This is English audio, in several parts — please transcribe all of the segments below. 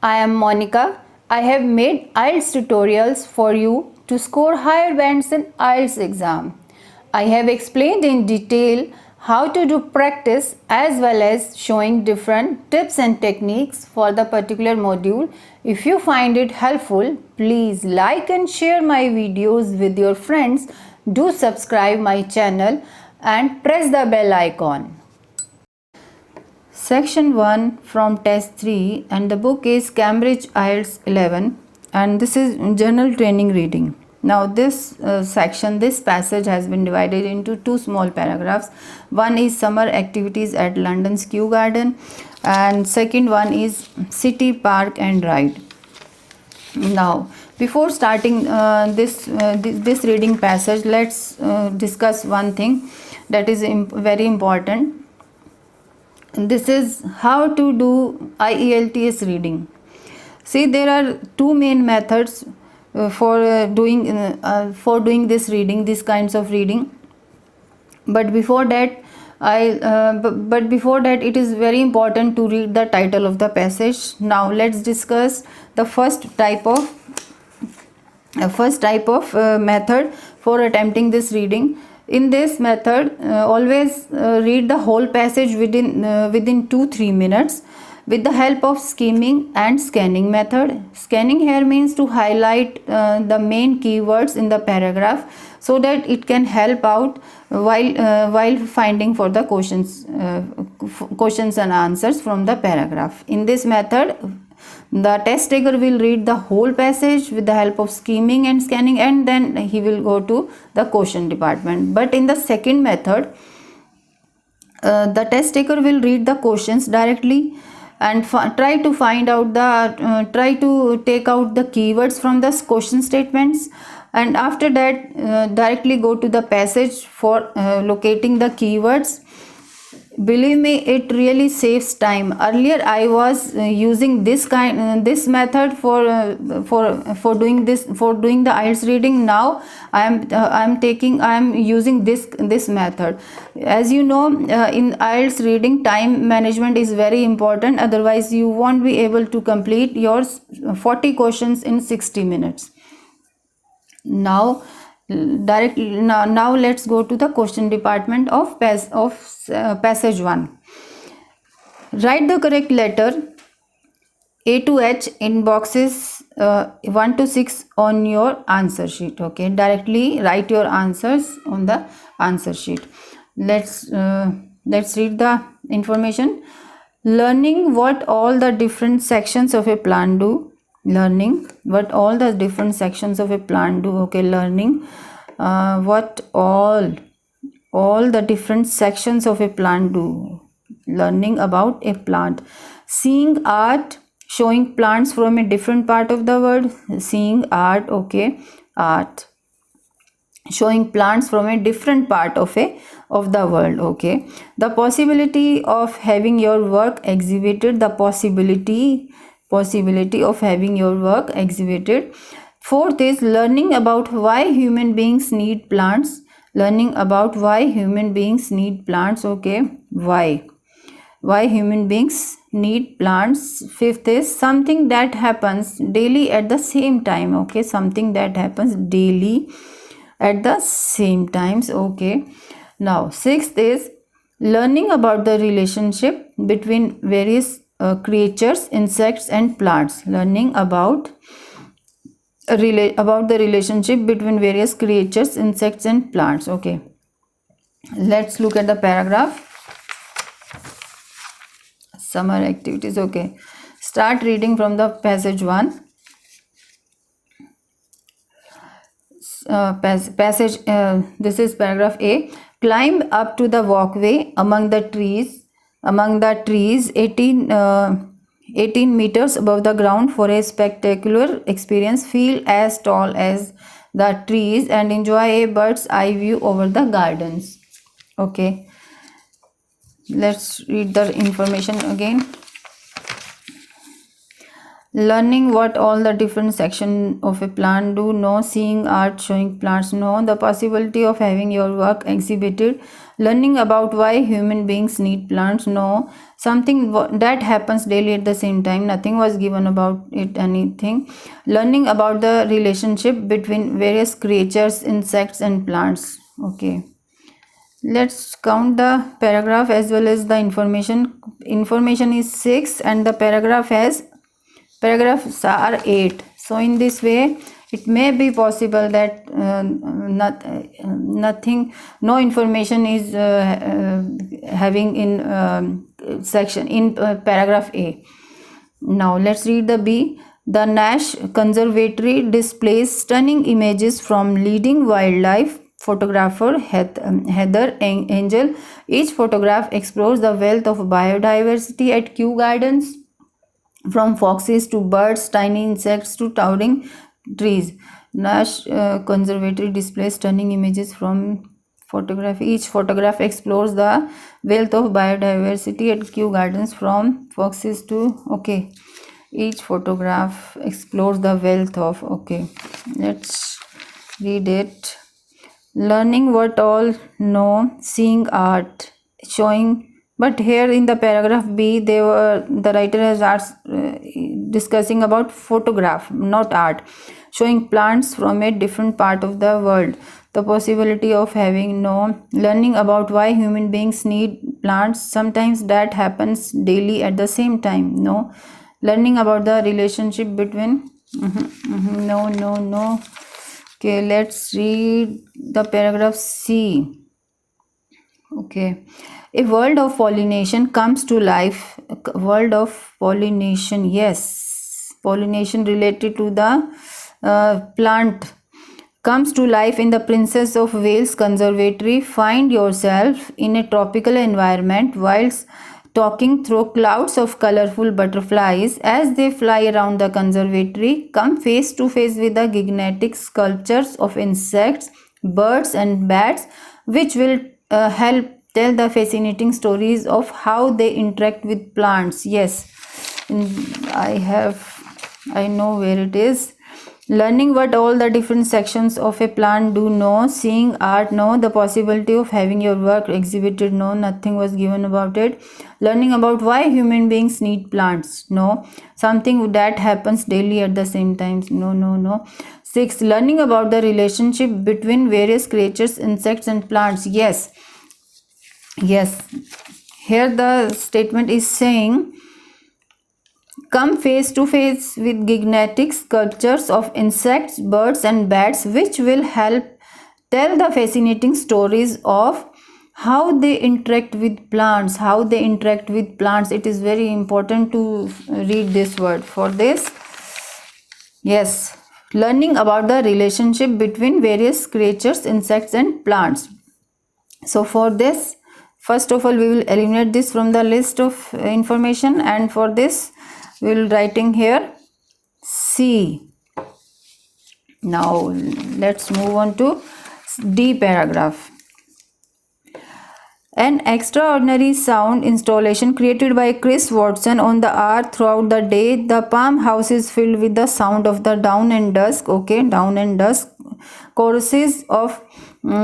I am Monica. I have made IELTS tutorials for you to score higher bands in IELTS exam. I have explained in detail how to do practice as well as showing different tips and techniques for the particular module. If you find it helpful, please like and share my videos with your friends. Do subscribe my channel and press the bell icon. Section 1 from test 3, and the book is Cambridge IELTS 11, and this is general training reading. Now this this passage has been divided into two small paragraphs. One is summer activities at London's Kew Garden, and second one is city, park and ride. Now before starting this reading passage, let's discuss one thing that is very important. This is how to do IELTS reading. See, there are two main methods for doing this reading, these kinds of reading. But before that, it is very important to read the title of the passage. Now let's discuss the first type of method for attempting this reading. In this method, always read the whole passage within 2-3 minutes with the help of skimming and scanning method. Scanning here means to highlight the main keywords in the paragraph so that it can help out while finding for the questions and answers from the paragraph. In this method, the test taker will read the whole passage with the help of skimming and scanning, and then he will go to the question department. But in the second method, the test taker will read the questions directly and try to take out the keywords from the question statements, and after that directly go to the passage for locating the keywords. Believe me, it really saves time. Earlier I was using this method for doing the IELTS reading. Now I am using this method. As you know, in IELTS reading, time management is very important, otherwise you won't be able to complete your 40 questions in 60 minutes. Now let's go to the question department of passage 1. Write the correct letter A to H in boxes 1 to 6 on your answer sheet. Okay, directly write your answers on the answer sheet. Let's read the information. Learning what all the different sections of a plan do. Learning what all the different sections of a plant do. Okay, learning what all the different sections of a plant do. Learning about a plant. Seeing art, showing plants from a different part of the world. Seeing art. Okay, art, showing plants from a different part of the world. Okay, the possibility of having your work exhibited. The possibility of having your work exhibited. Fourth is learning about why human beings need plants. Learning about why human beings need plants. Okay, why human beings need plants. Fifth is something that happens daily at the same time. Okay, something that happens daily at the same times. Okay, now sixth is learning about the relationship between various creatures, insects and plants. Learning about the relationship between various creatures, insects and plants. Okay, let's look at the paragraph. Summer activities. Okay, start reading from the passage 1. This is paragraph A. Climb up to the walkway among the trees 18 meters above the ground for a spectacular experience. Feel as tall as the trees and enjoy a bird's eye view over the gardens. Okay, let's read the information again. Learning what all the different sections of a plant do. No. Seeing art, showing plants. No. The possibility of having your work exhibited. Learning about why human beings need plants. No. Something that happens daily at the same time. Nothing was given about it, anything. Learning about the relationship between various creatures, insects and plants. Okay. Let's count the paragraph as well as the information. Information is 6 and the paragraphs are 8. So in this way it may be possible that no information is having in section in paragraph A. Now let's read the B. The Nash Conservatory displays stunning images from leading wildlife photographer Heather Angel. Each photograph explores the wealth of biodiversity at Kew Gardens, from foxes to birds, tiny insects to towering trees. Nash Conservatory displays stunning images from photography. Each photograph explores the wealth of biodiversity at Kew Gardens, from foxes to each photograph explores the wealth of let's read it. Learning what all know, seeing art, showing. But here in the paragraph B, the writer has asked, discussing about photograph, not art, showing plants from a different part of the world. The possibility of having no. Learning about why human beings need plants. Sometimes that happens daily at the same time. No. Learning about the relationship between. No. Okay, let's read the paragraph C. Okay. A world of pollination comes to life. A world of pollination, yes. Pollination related to the plant comes to life in the Princess of Wales Conservatory. Find yourself in a tropical environment whilst talking through clouds of colorful butterflies as they fly around the conservatory. Come face to face with the gigantic sculptures of insects, birds and bats, which will help tell the fascinating stories of how they interact with plants. Yes, I know where it is. Learning what all the different sections of a plant do. No. Seeing art. No. The possibility of having your work exhibited. No. Nothing was given about it. Learning about why human beings need plants. No. Something that happens daily at the same time. No. 6. Learning about the relationship between various creatures, insects and plants. Yes. Here the statement is saying, come face to face with gigantic sculptures of insects, birds and bats, which will help tell the fascinating stories of how they interact with plants. It is very important to read this word. For this, yes, learning about the relationship between various creatures, insects and plants. So for this, first of all, we will eliminate this from the list of information, and for this we will writing here C. Now let's move on to D paragraph. An extraordinary sound installation created by Chris Watson on the R throughout the day. The Palm House is filled with the sound of the dawn and dusk. Dawn and dusk. Choruses of birds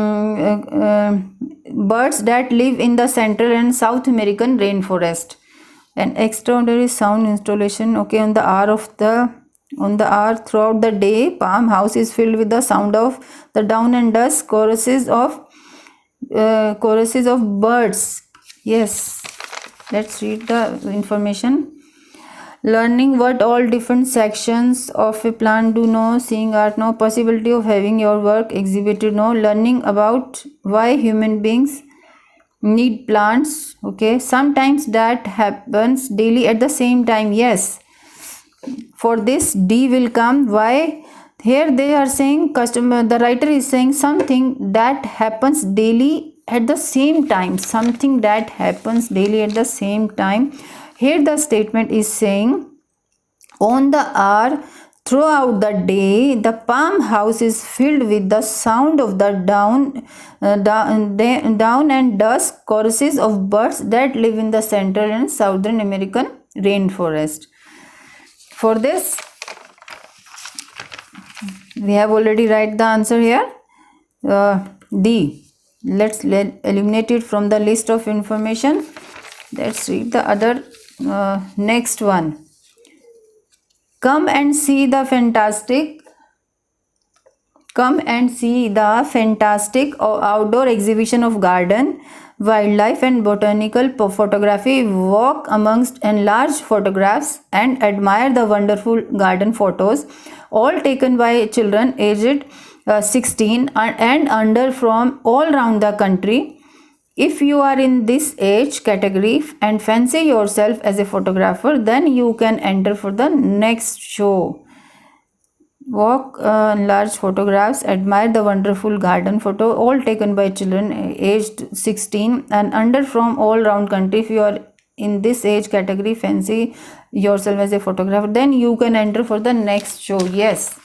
that live in the Central and South American rainforest. An extraordinary sound installation on the R throughout the day. Palm House is filled with the sound of the dawn and dusk. Choruses of birds. Yes, let's read the information. Learning what all different sections of a plant do. No. Seeing art. No. Possibility of having your work exhibited. No. Learning about why human beings need plants. Sometimes that happens daily at the same time. Yes, for this D will come. Why? Here they are saying, the writer is saying something that happens daily at the same time. Here the statement is saying, on the R throughout the day, the Palm House is filled with the sound of the dawn and dusk. Choruses of birds that live in the Central and Southern American rainforest. For this, we have already write the answer here. D. Let's eliminate it from the list of information. Let's read the other next one. Come and see the fantastic outdoor exhibition of garden, wildlife and botanical photography. Walk amongst enlarged photographs and admire the wonderful garden photos, all taken by children aged 16 and under from all around the country. If you are in this age category and fancy yourself as a photographer, then you can enter for the next show. Walk large photographs, admire the wonderful garden photo, all taken by children aged 16 and under from all round country. If you are in this age category, fancy yourself as a photographer, then you can enter for the next show. Yes,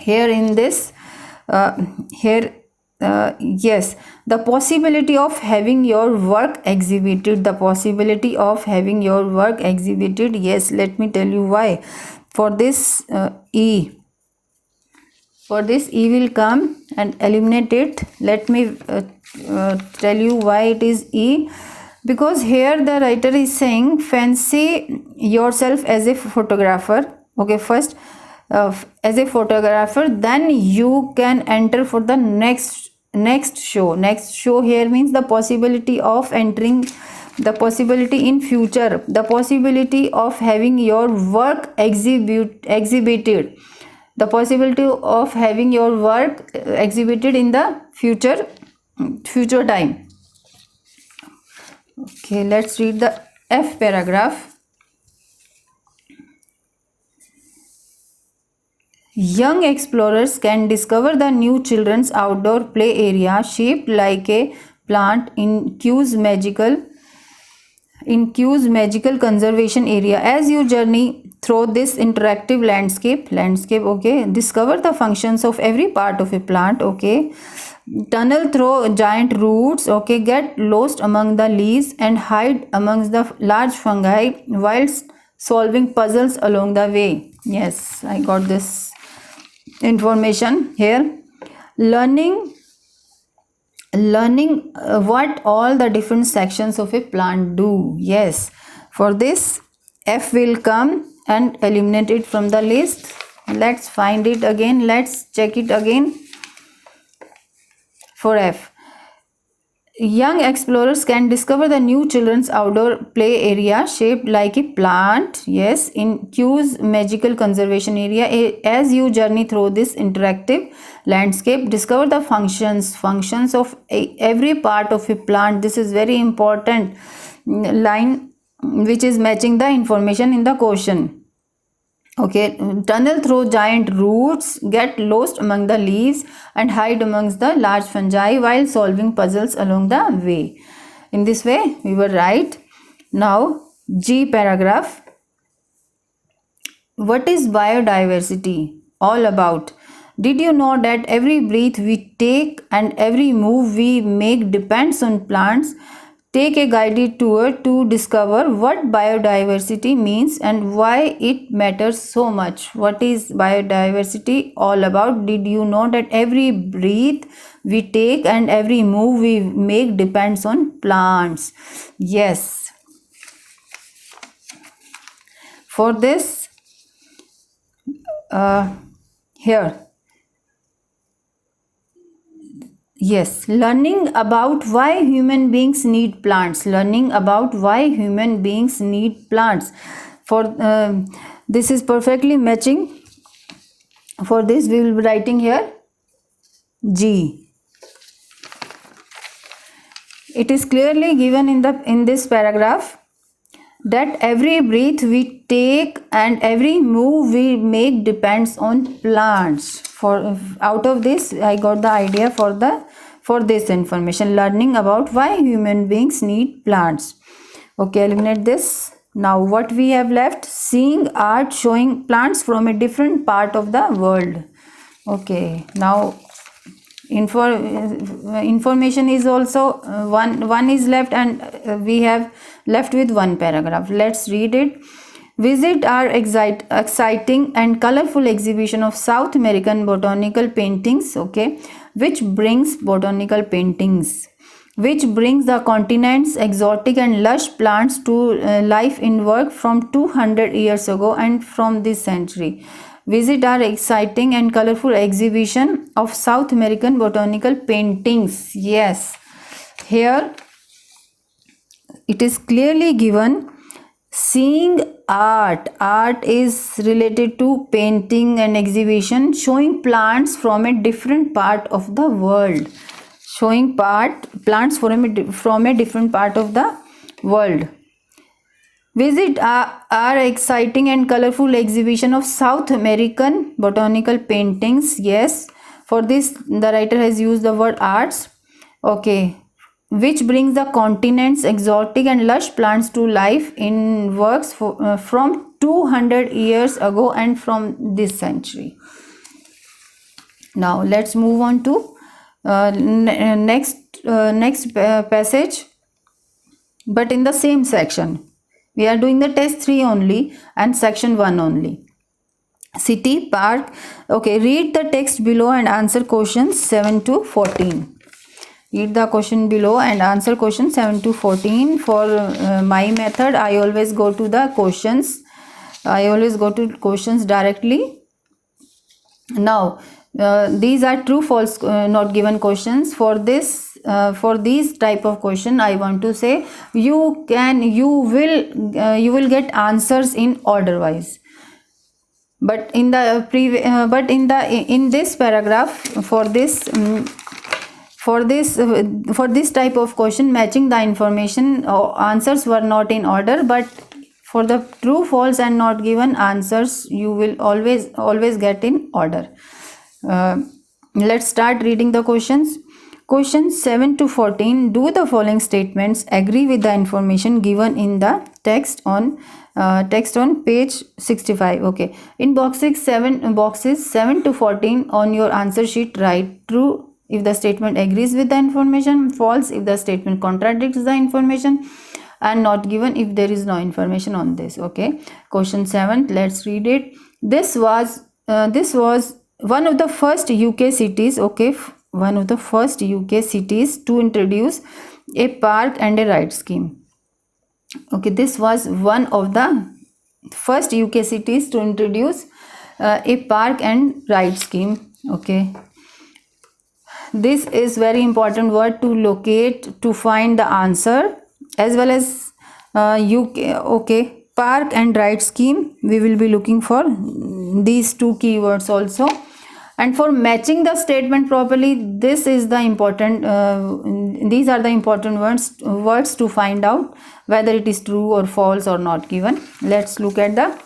here in this yes, the possibility of having your work exhibited. Yes, let me tell you why. For this E will come and eliminate it. Let me tell you why it is E, because here the writer is saying fancy yourself as a photographer. Okay, first as a photographer, then you can enter for the next show. Next show here means the possibility of entering, the possibility in future, the possibility of having your work exhibited, the possibility of having your work exhibited in the future time. Okay, let's read the F paragraph. Young explorers can discover the new children's outdoor play area shaped like a plant in Kew's magical conservation area. As you journey through this interactive landscape, okay, discover the functions of every part of a plant. Okay, tunnel through giant roots. Okay, get lost among the leaves and hide amongst the large fungi whilst solving puzzles along the way. Yes, I got this information here. Learning what all the different sections of a plant do. Yes, for this F will come and eliminate it from the list. Let's find it again, let's check it again. For F, young explorers can discover the new children's outdoor play area shaped like a plant. Yes, in Kew's magical conservation area. As you journey through this interactive landscape, discover the functions of every part of a plant. This is very important line which is matching the information in the question. Okay, tunnel through giant roots, get lost among the leaves and hide amongst the large fungi while solving puzzles along the way. In this way we were right. Now G paragraph. What is biodiversity all about? Did you know that every breath we take and every move we make depends on plants? Take a guided tour to discover what biodiversity means and why it matters so much. What is biodiversity all about? Did you know that every breath we take and every move we make depends on plants? Yes. For this, here. Yes, learning about why human beings need plants. For this is perfectly matching. For this we will be writing here G. It is clearly given in this paragraph that every breath we take and every move we make depends on plants. Out of this I got the idea for this information, learning about why human beings need plants. Okay, eliminate this. Now what we have left? Seeing art showing plants from a different part of the world. Okay, now information is also one is left and we have left with one paragraph. Let's read it. Visit our exciting and colorful exhibition of South American botanical paintings. Okay, which brings botanical paintings, which brings the continent's exotic and lush plants to life in work from 200 years ago and from this century. Visit our exciting and colorful exhibition of South American botanical paintings. Yes, here it is clearly given. Seeing art. Art is related to painting and exhibition showing plants from a different part of the world. Showing plants from a different part of the world. Visit our exciting and colorful exhibition of South American botanical paintings. Yes, for this the writer has used the word arts. Okay, which brings the continent's exotic and lush plants to life in works from 200 years ago and from this century. Now let's move on to next passage, but in the same section. We are doing the test 3 only and section 1 only. City, park. Okay, read the text below and answer questions 7 to 14. Read the question below and answer questions 7 to 14. For my method, I always go to the questions. I always go to questions directly. Now, these are true false not given questions. For these type of question, I want to say you will get answers in order wise. But in the in this paragraph, for this type of question, matching the information answers were not in order, but for the true, false and not given answers, you will always get in order. Let's start reading the questions. Questions 7 to 14. Do the following statements agree with the information given in the text on page 65? Okay. In boxes 7 to 14 on your answer sheet, write true if the statement agrees with the information, false if the statement contradicts the information, and not given if there is no information on this. Okay. Question 7. Let's read it. This was one of the first UK cities. Okay. One of the first UK cities to introduce a park and a ride scheme. Okay, this was one of the first UK cities to introduce a park and ride scheme. Okay, this is very important word to locate to find the answer, as well as UK. Okay, park and ride scheme, we will be looking for these two keywords also. And for matching the statement properly, this is the important these are the important words to find out whether it is true or false or not given. Let's look at the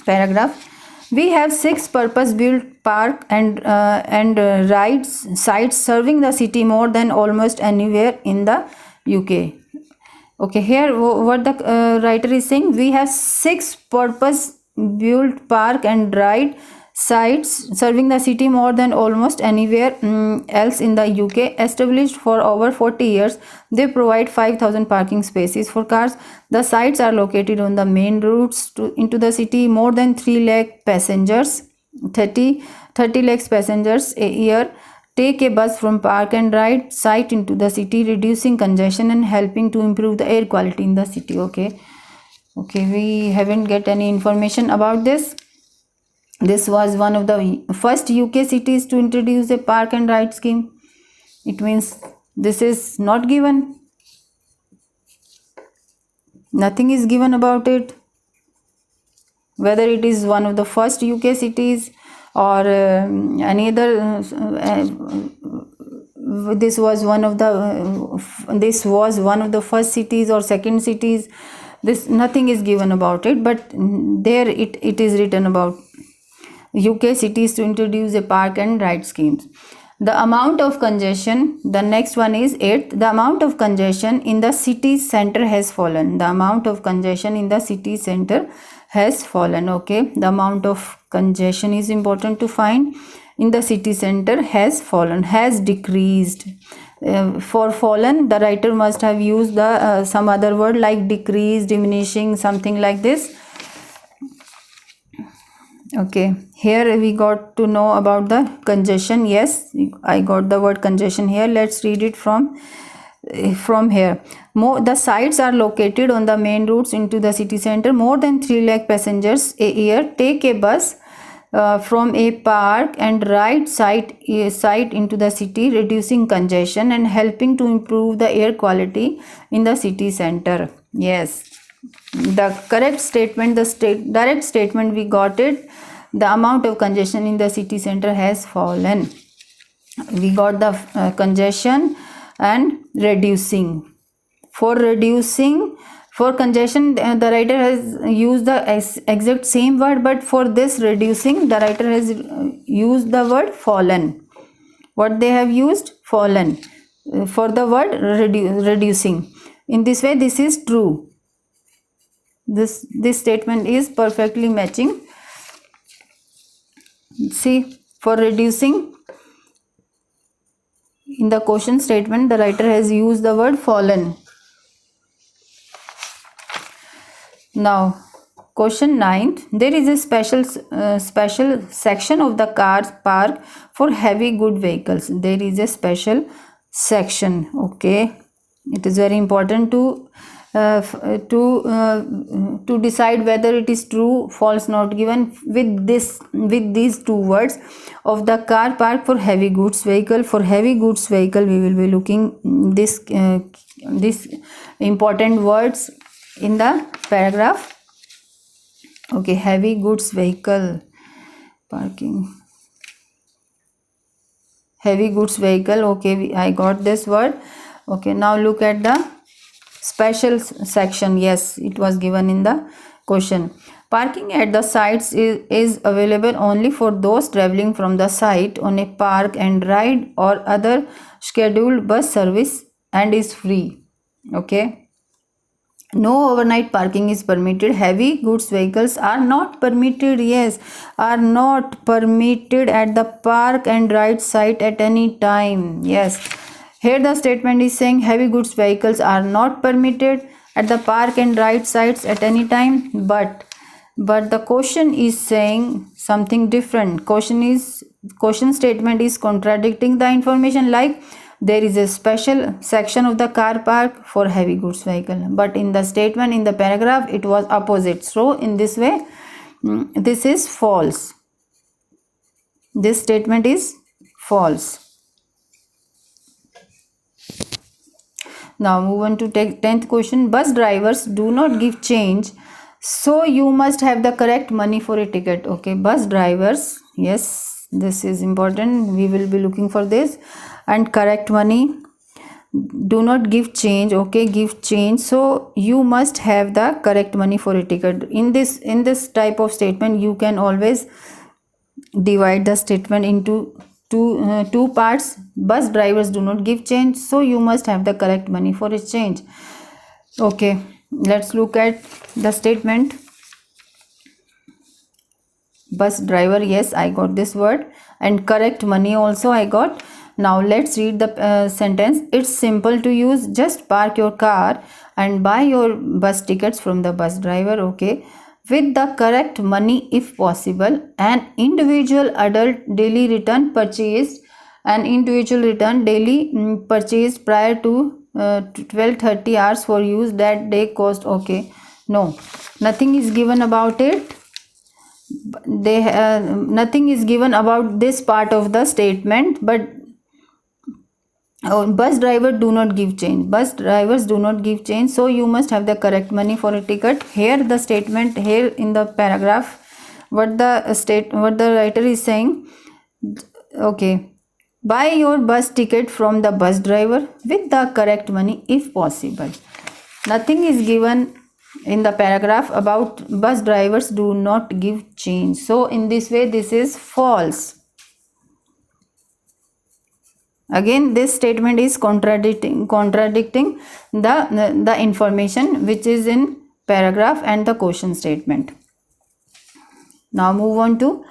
paragraph. We have 6 purpose-built park and ride sites serving the city more than almost anywhere in the UK. Okay, here what the writer is saying, we have 6 purpose-built park and ride sites serving the city more than almost anywhere else in the UK. Established for over 40 years, they provide 5,000 parking spaces for cars. The sites are located on the main routes into the city. More than 3 lakh passengers, 30 lakhs passengers a year take a bus from park and ride site into the city, reducing congestion and helping to improve the air quality in the city. Okay, we haven't get any information about this. This was one of the first UK cities to introduce a park and ride scheme. It means this is not given. Nothing is given about it. Whether it is one of the first UK cities or any other. This was one of the first cities or second cities. This nothing is given about it, but there it is written about UK cities to introduce a park and ride schemes. The amount of congestion, the next one is 8th. The amount of congestion in the city center has fallen. The amount of congestion in the city center has fallen. Okay, the amount of congestion is important to find. In the city center has fallen, has decreased. For fallen, the writer must have used the some other word like decrease, diminishing, something like this. Okay, here we got to know about the congestion. Yes, I got the word congestion here. Let's read it from here. The sites are located on the main routes into the city center. More than 3 lakh passengers a year take a bus from a park and ride site into the city, reducing congestion and helping to improve the air quality in the city center. Yes, the correct statement, direct statement we got it. The amount of congestion in the city center has fallen. We got the congestion and reducing. For reducing, for congestion, the writer has used the exact same word, but for this reducing, the writer has used the word fallen. What they have used? Fallen. For the word reducing. In this way, this is true. This statement is perfectly matching. See, for reducing, in the question statement, the writer has used the word fallen. Now, question 9. There is a special section of the car park for heavy good vehicles. There is a special section. Okay, it is very important to decide whether it is true, false, not given with these two words of the car park for heavy goods vehicle. For heavy goods vehicle, we will be looking this important words in the paragraph. Okay, heavy goods vehicle parking, heavy goods vehicle. Okay, I got this word. Okay, now look at the special section. Yes, it was given in the question. Parking at the sites is available only for those traveling from the site on a park and ride or other scheduled bus service and is free. Okay, no overnight parking is permitted. Heavy goods vehicles are not permitted. Yes, are not permitted at the park and ride site at any time. Yes, here the statement is saying heavy goods vehicles are not permitted at the park and ride sites at any time, but the question is saying something different. Question statement is contradicting the information, like there is a special section of the car park for heavy goods vehicle, but in the statement, in the paragraph, it was opposite. So in this way, this is false. This statement is false. Now move on to 10th question. Bus drivers do not give change, so you must have the correct money for a ticket. Okay, bus drivers, yes, this is important. We will be looking for this. And correct money, do not give change. Okay, give change, so you must have the correct money for a ticket. In this type of statement, you can always divide the statement into two parts. Bus drivers do not give change, so you must have the correct money for a change. Okay, let's look at the statement. Bus driver, yes, I got this word, and correct money also I got. Now let's read the sentence. It's simple to use. Just park your car and buy your bus tickets from the bus driver. Okay, with the correct money if possible. An individual adult daily return purchased prior to 12:30 hours for use that day cost. Okay, no, nothing is given about it. Nothing is given about this part of the statement, but bus driver do not give change. Bus drivers do not give change, so you must have the correct money for a ticket. Here the statement, here in the paragraph, what the writer is saying. Okay, buy your bus ticket from the bus driver with the correct money if possible. Nothing is given in the paragraph about bus drivers do not give change, so in this way this is false. Again, this statement is contradicting the information which is in paragraph and the question statement. Now move on to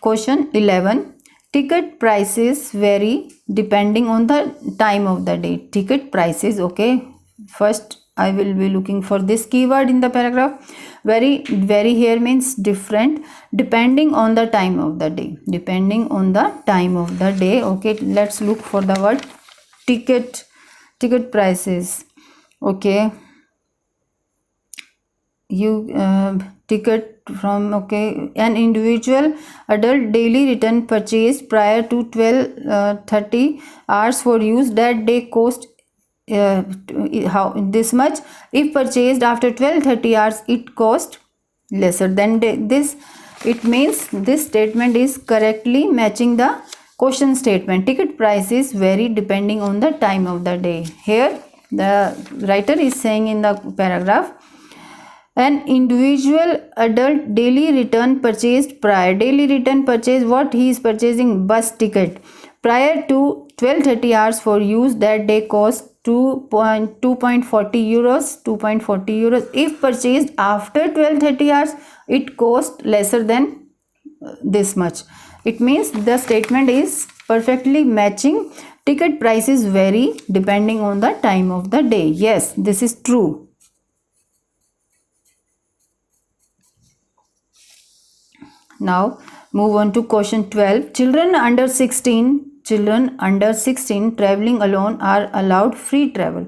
question 11. Ticket prices vary depending on the time of the day. Ticket prices, okay, first I will be looking for this keyword in the paragraph. Very here means different, depending on the time of the day. Depending on the time of the day. Okay, let's look for the word ticket prices. Okay, you ticket from, okay, an individual adult daily return purchase prior to 12:30 hours for use that day cost how this much. If purchased after 12:30 hours, it cost lesser than this. It means this statement is correctly matching the question statement. Ticket prices vary depending on the time of the day. Here the writer is saying in the paragraph, an individual adult daily return purchased prior. Daily return purchase, what he is purchasing? Bus ticket. Prior to 12:30 hours for use that day cost 2.40 euros. 2.40 euros. If purchased after 12:30 hours, it cost lesser than this much. It means the statement is perfectly matching. Ticket prices vary depending on the time of the day. Yes, this is true. Now move on to question 12. Children under 16 traveling alone are allowed free travel.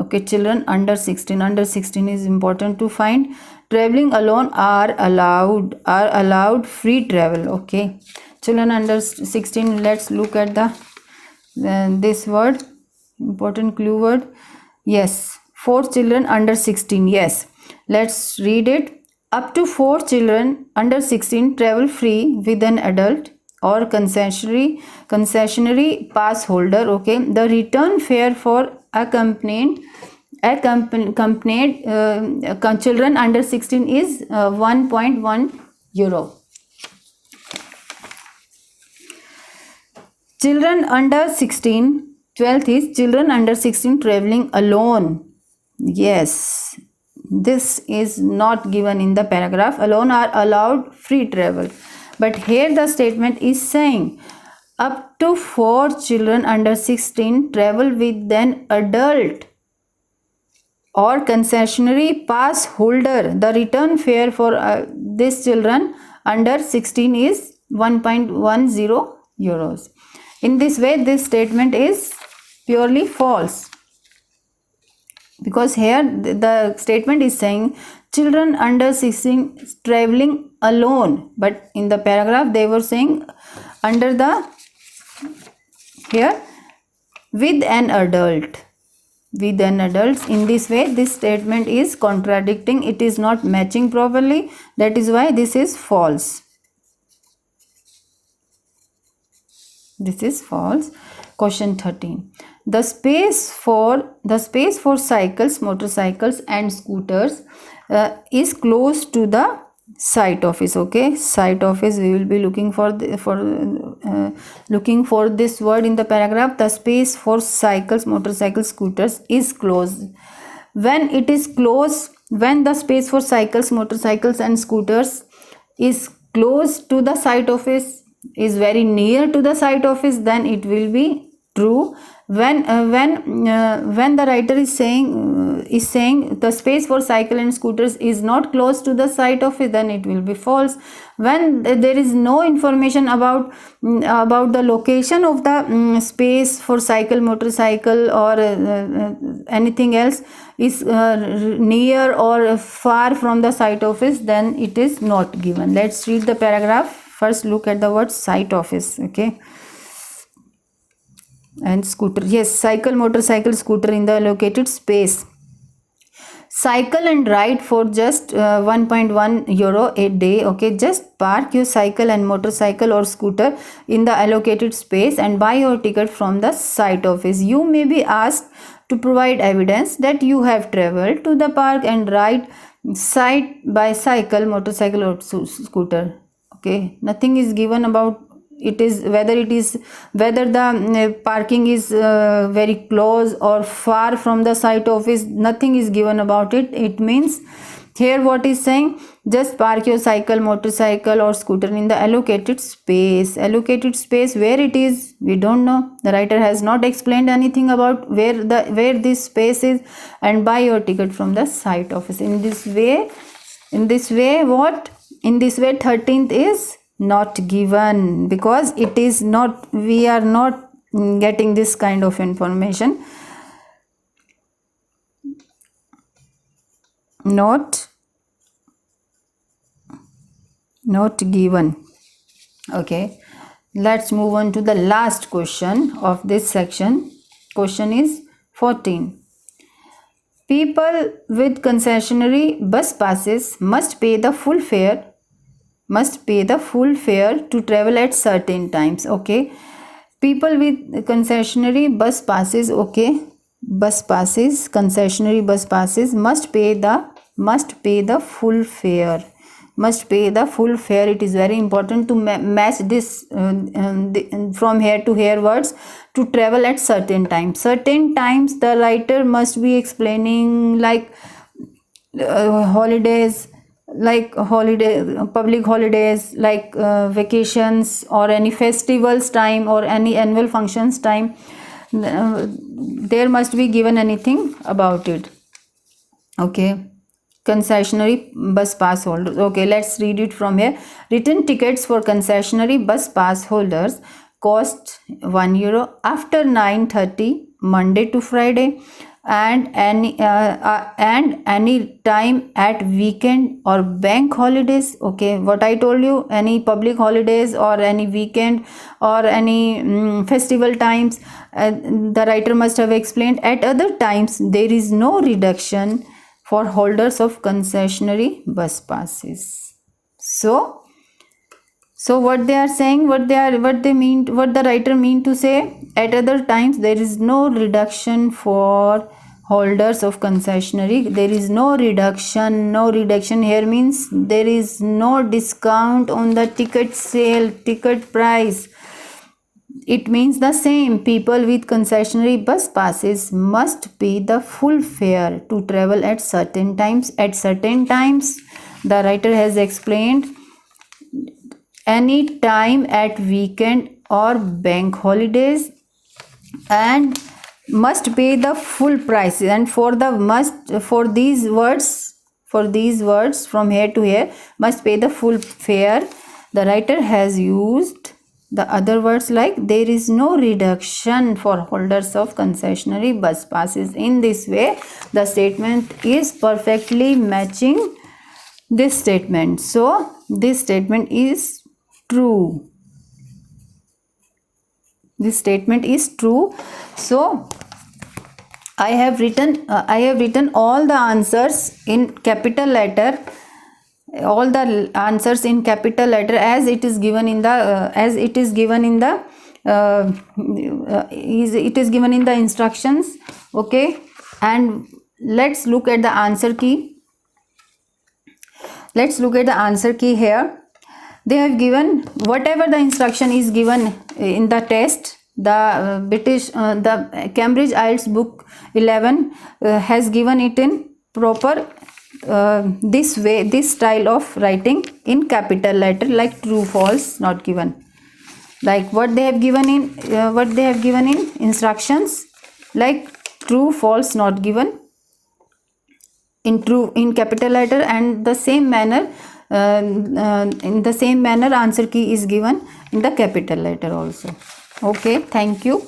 Okay, children under 16. Under 16 is important to find. Traveling alone are allowed free travel. Okay, children under 16. Let's look at the this word, important clue word. Yes, 4 children under 16. Yes, let's read it. Up to 4 children under 16 travel free with an adult or concessionary pass holder. Okay, the return fare for accompanied children under 16 is 1.1 euro. Children under 16, 12th is children under 16 traveling alone. Yes, this is not given in the paragraph. Alone are allowed free travel. But here the statement is saying up to 4 children under 16 travel with an adult or concessionary pass holder. The return fare for these children under 16 is 1.10 euros. In this way, this statement is purely false, because here the statement is saying children under 16 traveling alone, but in the paragraph they were saying under the here with an adult. In this way, this statement is contradicting. It is not matching properly. That is why this is false. This is false. Question 13. The space for cycles, motorcycles and scooters is close to the site office. Okay, site office, we will be looking for this word in the paragraph. The space for cycles, motorcycles, scooters is close. When it is close, when the space for cycles, motorcycles and scooters is close to the site office, is very near to the site office, then it will be true. When the writer is saying the space for cycle and scooters is not close to the site office, then it will be false. When there is no information about the location of the space for cycle, motorcycle or anything else is near or far from the site office, then it is not given. Let's read the paragraph. First look at the word site office. Okay, and scooter. Yes, cycle, motorcycle, scooter in the allocated space. Cycle and ride for just 1.1 euro a day. Okay, just park your cycle and motorcycle or scooter in the allocated space and buy your ticket from the site office. You may be asked to provide evidence that you have traveled to the park and ride site by cycle, motorcycle or scooter. Okay, nothing is given about it is whether the parking is very close or far from the site office. Nothing is given about it. It means here what is saying, Just park your cycle, motorcycle or scooter in the allocated space. Allocated space, where it is, we don't know. The writer has not explained anything about where this space is. And buy your ticket from the site office. In this way what? In this way 13th is not given, because it is not, we are not getting this kind of information. Not given. Okay, let's move on to the last question of this section. Question is 14. People with concessionary bus passes must pay the full fare to travel at certain times. Okay, people with concessionary bus passes, okay, concessionary bus passes must pay the full fare. It is very important to match this from here to here words. To travel at certain times, the writer must be explaining like holidays, public holidays, like vacations or any festivals time or any annual functions time. There must be given anything about it. Okay, concessionary bus pass holders. Okay, let's read it from here. Return tickets for concessionary bus pass holders cost €1 after 9:30 Monday to Friday, and any time at weekend or bank holidays. Okay, what I told you, any public holidays or any weekend or any festival times, the writer must have explained. At other times there is no reduction for holders of concessionary bus passes. So what they are saying, what the writer mean to say, at other times there is no reduction for holders of concessionary. There is no reduction. No reduction here means there is no discount on the ticket price. It means the same. People with concessionary bus passes must pay the full fare to travel at certain times. At certain times, the writer has explained, any time at weekend or bank holidays, and must pay the full price. And for these words from here to here, must pay the full fare, the writer has used the other words like there is no reduction for holders of concessionary bus passes. In this way, the statement is perfectly matching this statement. So this statement is true. This statement is true. So I have written all the answers in capital letter. All the answers in capital letter as it is given in the instructions. Okay, and let's look at the answer key. Here. They have given whatever the instruction is given in the test. The Cambridge IELTS book 11 has given it in proper this way, this style of writing in capital letter, like true, false, not given, like what they have given in instructions, like true, false, not given in capital letter, and the same manner in the same manner answer key is given in the capital letter also. Okay, thank you.